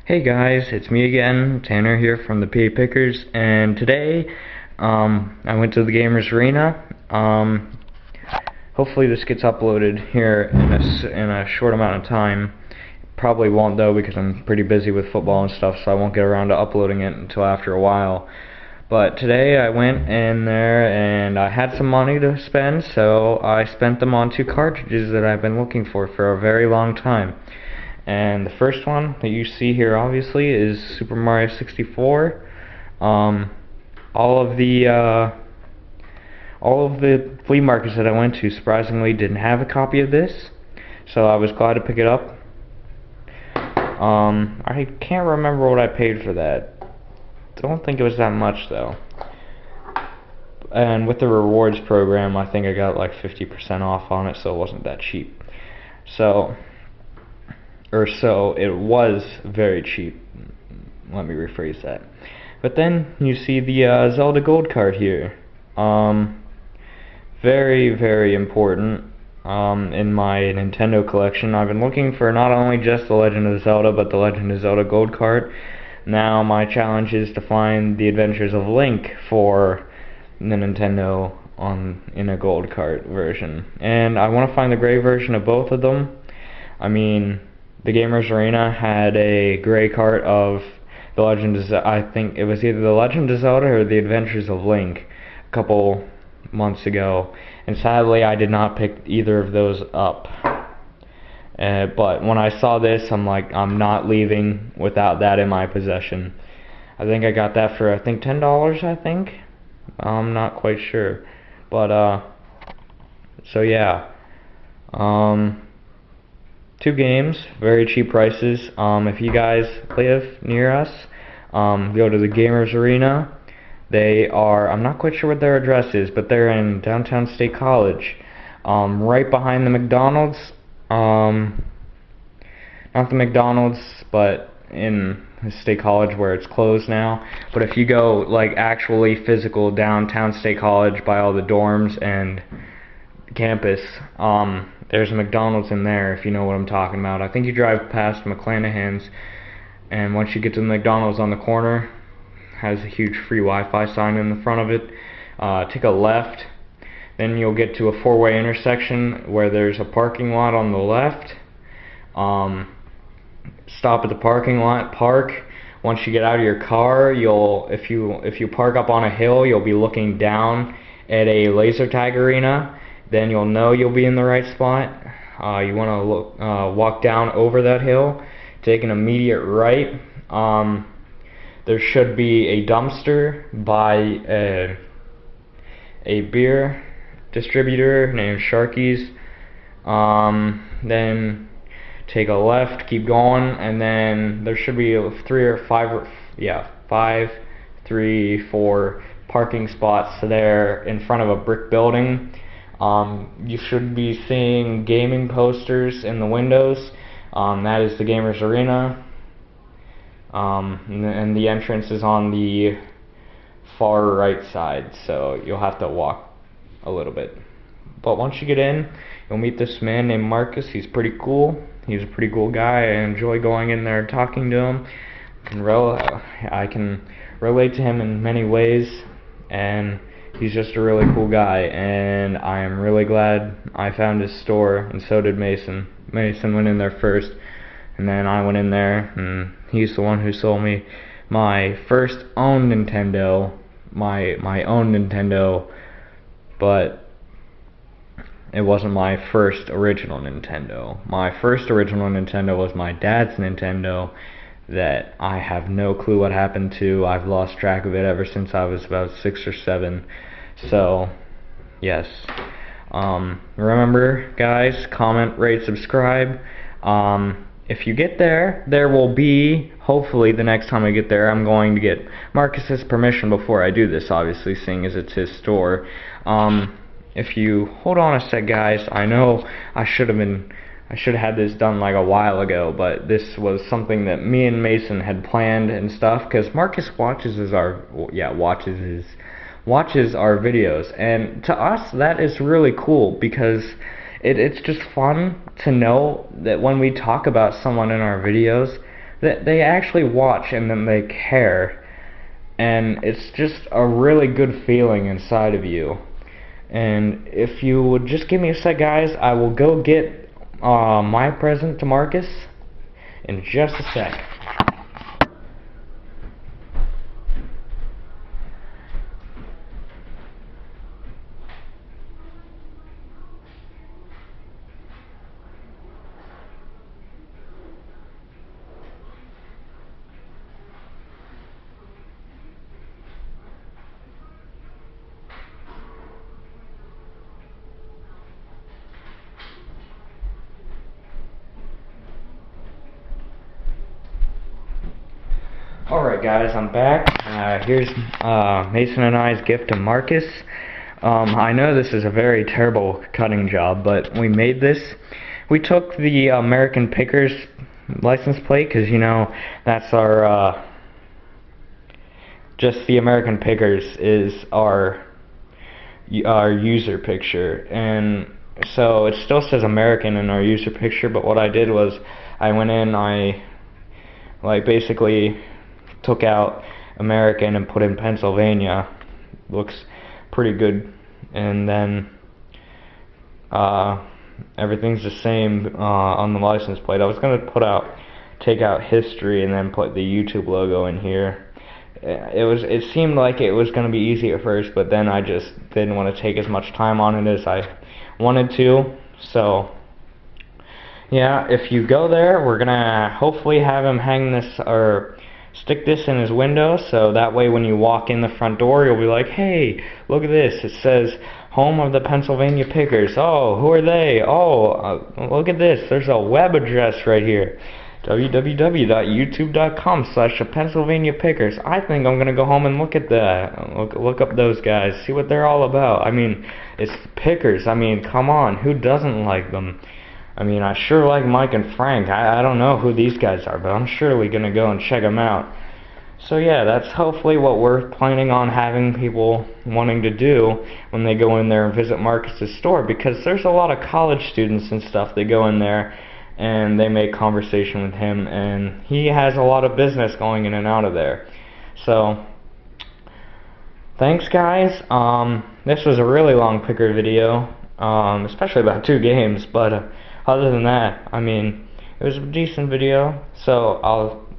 Hey guys, it's me again, Tanner here from the PA Pickers, and today I went to the Gamers Arena. Hopefully this gets uploaded here in a short amount of time. Probably won't though because I'm pretty busy with football and stuff, so I won't get around to uploading it until after a while. But today I went in there and I had some money to spend, so I spent them on two cartridges that I've been looking for a very long time. And the first one that you see here obviously is Super Mario 64. Um, all of the flea markets that I went to surprisingly didn't have a copy of this, so I was glad to pick it up. I can't remember what I paid for that. Don't think it was that much though. And with the rewards program, I think I got like 50% off on it, so it wasn't that cheap. So it was very cheap. Let me rephrase that. But then you see the Zelda Gold card here. Very, very important in my Nintendo collection. I've been looking for not only just the Legend of Zelda, but the Legend of Zelda Gold card. Now my challenge is to find the Adventures of Link for the Nintendo in a Gold card version. And I want to find the gray version of both of them. I mean, the Gamers Arena had a gray cart of the Legend of Zelda. I think it was either the Legend of Zelda or the Adventures of Link a couple months ago, and sadly I did not pick either of those up. But when I saw this, I'm like, I'm not leaving without that in my possession. I think I got that for $10, I think. I'm not quite sure, but so yeah. Two games, very cheap prices. If you guys live near us, go to the Gamers Arena. They are, I'm not quite sure what their address is, but they're in downtown State College, right behind the McDonald's. Not the McDonald's, but in State College where it's closed now. But if you go like actually physical downtown State College by all the dorms and campus, there's a McDonald's in there, if you know what I'm talking about. I think you drive past McClanahan's, and once you get to the McDonald's on the corner, has a huge free Wi-Fi sign in the front of it. Take a left, then you'll get to a four-way intersection where there's a parking lot on the left. Stop at the parking lot, park. Once you get out of your car, if you park up on a hill, you'll be looking down at a laser tag arena. Then you'll know you'll be in the right spot. You want to walk down over that hill, take an immediate right. There should be a dumpster by a beer distributor named Sharky's. Then take a left, keep going, and then there should be five, 3, 4 parking spots there in front of a brick building. You should be seeing gaming posters in the windows. That is the Gamers Arena. And the entrance is on the far right side, so you'll have to walk a little bit. But once you get in, you'll meet this man named Marcus. He's pretty cool. He's a pretty cool guy. I enjoy going in there and talking to him. I can relate to him in many ways, and he's just a really cool guy, and I am really glad I found his store, and so did Mason. Mason went in there first, and then I went in there, and he's the one who sold me my first own Nintendo, my own Nintendo, but it wasn't my first original Nintendo. My first original Nintendo was my dad's Nintendo that I have no clue what happened to. I've lost track of it ever since I was about 6 or 7. So, yes. Remember, guys, comment, rate, subscribe. If you get there, there will be, hopefully the next time I get there, I'm going to get Marcus's permission before I do this, obviously, seeing as it's his store. If you hold on a sec, guys, I know I should have had this done like a while ago, but this was something that me and Mason had planned and stuff, because Marcus watches our videos, and to us that is really cool, because it's just fun to know that when we talk about someone in our videos, they actually watch and then they care. And it's just a really good feeling inside of you. And if you would just give me a sec, guys, I will go get my present to Marcus in just a sec. Alright guys, I'm back. Here's Mason and I's gift to Marcus. I know this is a very terrible cutting job, but we made this. We took the American Pickers license plate, because you know, that's our, just the American Pickers is our user picture. And so it still says American in our user picture, but what I did was I went in, I basically took out American and put in Pennsylvania. Looks pretty good. And then everything's the same on the license plate. I was gonna take out history and then put the YouTube logo in here. It seemed like it was gonna be easy at first, but then I just didn't want to take as much time on it as I wanted to. So yeah, if you go there, we're gonna hopefully have him hang this or stick this in his window, so that way when you walk in the front door, you'll be like, hey, look at this. It says home of the Pennsylvania Pickers. Oh, who are they? Oh, look at this. There's a web address right here. www.youtube.com/Pennsylvania Pickers. I think I'm gonna go home and look at that. Look up those guys. See what they're all about. I mean, it's the Pickers. I mean, come on. Who doesn't like them? I mean, I sure like Mike and Frank. I don't know who these guys are, but I'm surely gonna go and check them out. So yeah, that's hopefully what we're planning on having people wanting to do when they go in there and visit Marcus's store, because there's a lot of college students and stuff that go in there and they make conversation with him, and he has a lot of business going in and out of there. So thanks guys. This was a really long picker video, especially about 2 games, but other than that, I mean, it was a decent video. So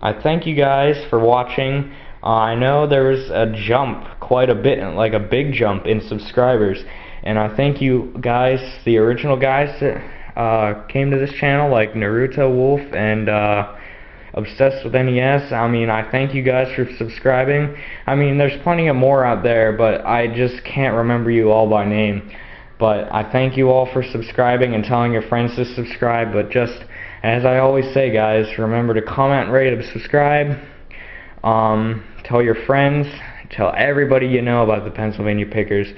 I thank you guys for watching. I know there was a jump, quite a bit, like a big jump in subscribers, and I thank you guys, the original guys that came to this channel, like Naruto Wolf and Obsessed with NES. I mean, I thank you guys for subscribing. I mean, there's plenty of more out there, but I just can't remember you all by name. But I thank you all for subscribing and telling your friends to subscribe. But just as I always say, guys, remember to comment, rate, and subscribe. Tell your friends, tell everybody you know about the Pennsylvania Pickers,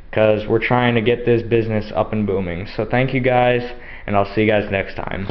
because we're trying to get this business up and booming. So thank you guys, and I'll see you guys next time.